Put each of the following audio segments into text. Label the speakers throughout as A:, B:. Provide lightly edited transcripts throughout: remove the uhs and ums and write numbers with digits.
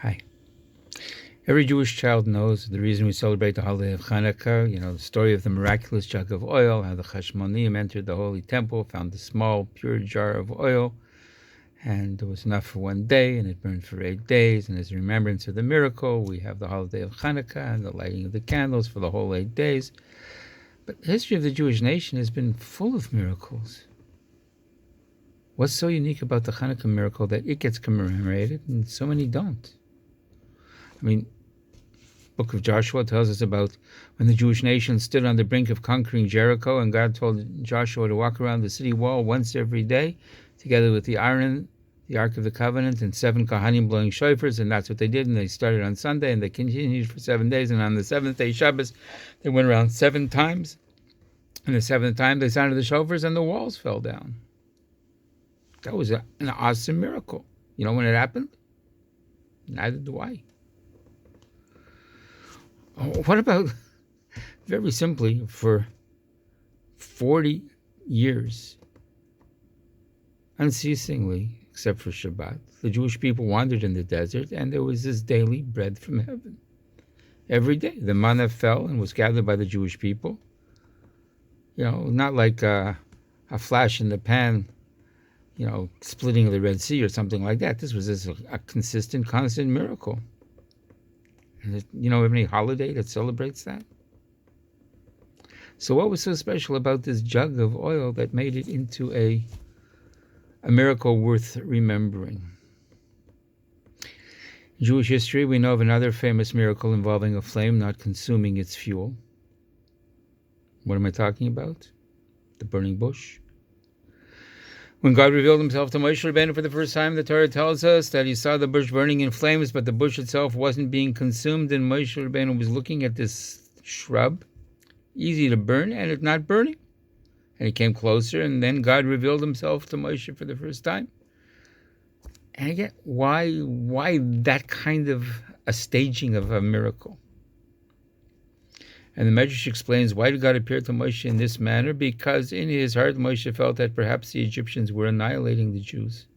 A: Hi. Every Jewish child knows the reason we celebrate the holiday of Hanukkah, the story of the miraculous jug of oil, how the Chashmonim entered the Holy Temple, found a small, pure jar of oil, and it was enough for one day, and it burned for 8 days. And as a remembrance of the miracle, we have the holiday of Hanukkah and the lighting of the candles for the whole 8 days. But the history of the Jewish nation has been full of miracles. What's so unique about the Hanukkah miracle that it gets commemorated and so many don't? Book of Joshua tells us about when the Jewish nation stood on the brink of conquering Jericho, and God told Joshua to walk around the city wall once every day, together with the Aaron, the Ark of the Covenant, and 7 Kohanim blowing shofars, and that's what they did. And they started on Sunday, and they continued for 7 days, and on the 7th day, Shabbos, they went around 7 times, and the 7th time they sounded the shofars, and the walls fell down. That was an awesome miracle. You know when it happened? Neither do I. What about, very simply, for 40 years, unceasingly, except for Shabbat, the Jewish people wandered in the desert, and there was this daily bread from heaven. Every day, the manna fell and was gathered by the Jewish people. Not like a flash in the pan, splitting of the Red Sea or something like that. This was just a consistent, constant miracle. Have any holiday that celebrates that? So what was so special about this jug of oil that made it into a miracle worth remembering? In Jewish history, we know of another famous miracle involving a flame not consuming its fuel. What am I talking about? The burning bush. When God revealed himself to Moshe Rabbeinu for the first time, the Torah tells us that he saw the bush burning in flames, but the bush itself wasn't being consumed, and Moshe Rabbeinu was looking at this shrub, easy to burn, and it's not burning. And he came closer, and then God revealed himself to Moshe for the first time. And again, why that kind of a staging of a miracle? And the Medrash explains, why did God appear to Moshe in this manner? Because in his heart, Moshe felt that perhaps the Egyptians were annihilating the Jews.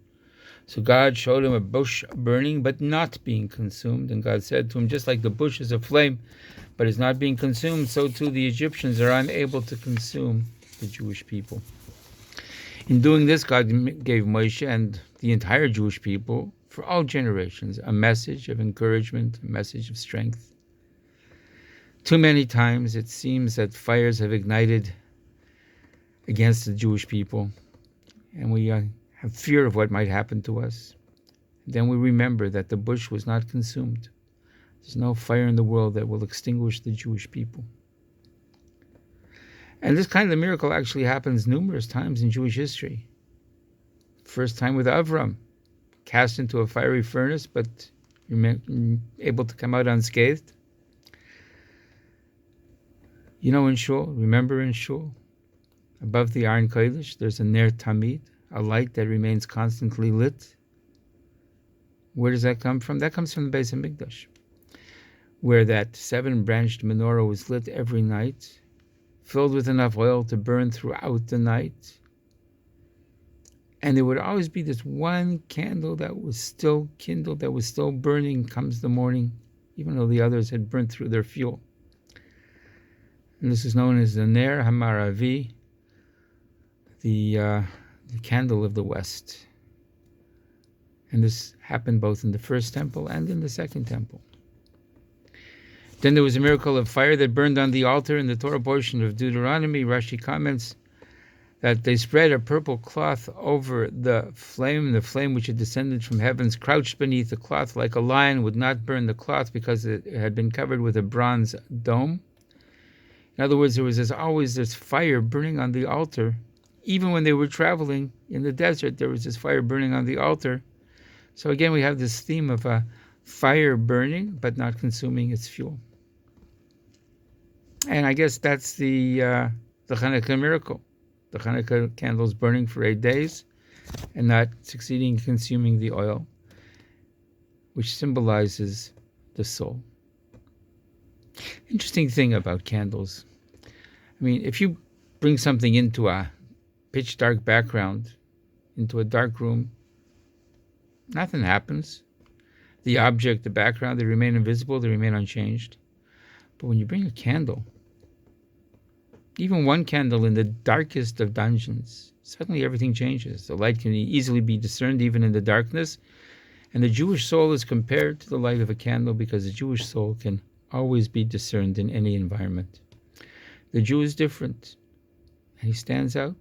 A: So God showed him a bush burning but not being consumed. And God said to him, just like the bush is aflame but is not being consumed, so too the Egyptians are unable to consume the Jewish people. In doing this, God gave Moshe and the entire Jewish people, for all generations, a message of encouragement, a message of strength. Too many times it seems that fires have ignited against the Jewish people, and we have fear of what might happen to us. Then we remember that the bush was not consumed. There's no fire in the world that will extinguish the Jewish people. And this kind of miracle actually happens numerous times in Jewish history. First time with Avram, cast into a fiery furnace, but able to come out unscathed. In Shul, remember in Shul, above the Iron Kodesh, there's a Ner Tamid, a light that remains constantly lit. Where does that come from? That comes from the Beis HaMikdash, where that 7-branched menorah was lit every night, filled with enough oil to burn throughout the night. And there would always be this one candle that was still kindled, that was still burning comes the morning, even though the others had burnt through their fuel. And this is known as the Ner Hamaravi, the candle of the West. And this happened both in the first temple and in the second temple. Then there was a miracle of fire that burned on the altar in the Torah portion of Deuteronomy. Rashi comments that they spread a purple cloth over the flame which had descended from heavens crouched beneath the cloth like a lion, would not burn the cloth because it had been covered with a bronze dome. In other words, there was always this fire burning on the altar. Even when they were traveling in the desert, there was this fire burning on the altar. So again, we have this theme of a fire burning but not consuming its fuel. And I guess that's the Hanukkah miracle. The Hanukkah candles burning for 8 days and not succeeding in consuming the oil, which symbolizes the soul. Interesting thing about candles. If you bring something into a pitch dark background, into a dark room, nothing happens. The object, the background, they remain invisible, they remain unchanged. But when you bring a candle, even one candle in the darkest of dungeons, suddenly everything changes. The light can easily be discerned even in the darkness. And the Jewish soul is compared to the light of a candle because the Jewish soul can always be discerned in any environment. The Jew is different, and he stands out.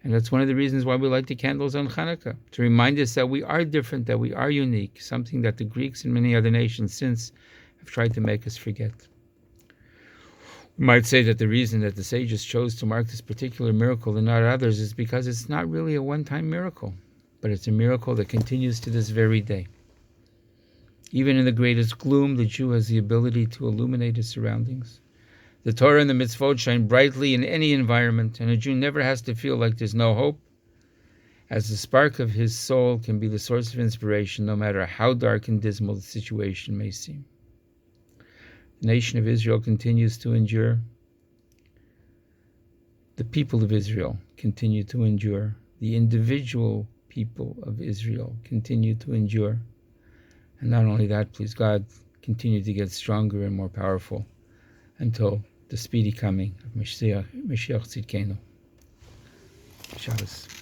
A: And that's one of the reasons why we light the candles on Chanukah, to remind us that we are different, that we are unique, something that the Greeks and many other nations since have tried to make us forget. We might say that the reason that the sages chose to mark this particular miracle and not others is because it's not really a one-time miracle, but it's a miracle that continues to this very day. Even in the greatest gloom, the Jew has the ability to illuminate his surroundings. The Torah and the mitzvot shine brightly in any environment, and a Jew never has to feel like there's no hope, as the spark of his soul can be the source of inspiration no matter how dark and dismal the situation may seem. The nation of Israel continues to endure. The people of Israel continue to endure. The individual people of Israel continue to endure. And not only that, please God, continue to get stronger and more powerful until the speedy coming of Mashiach Tzidkenu. Shabbos.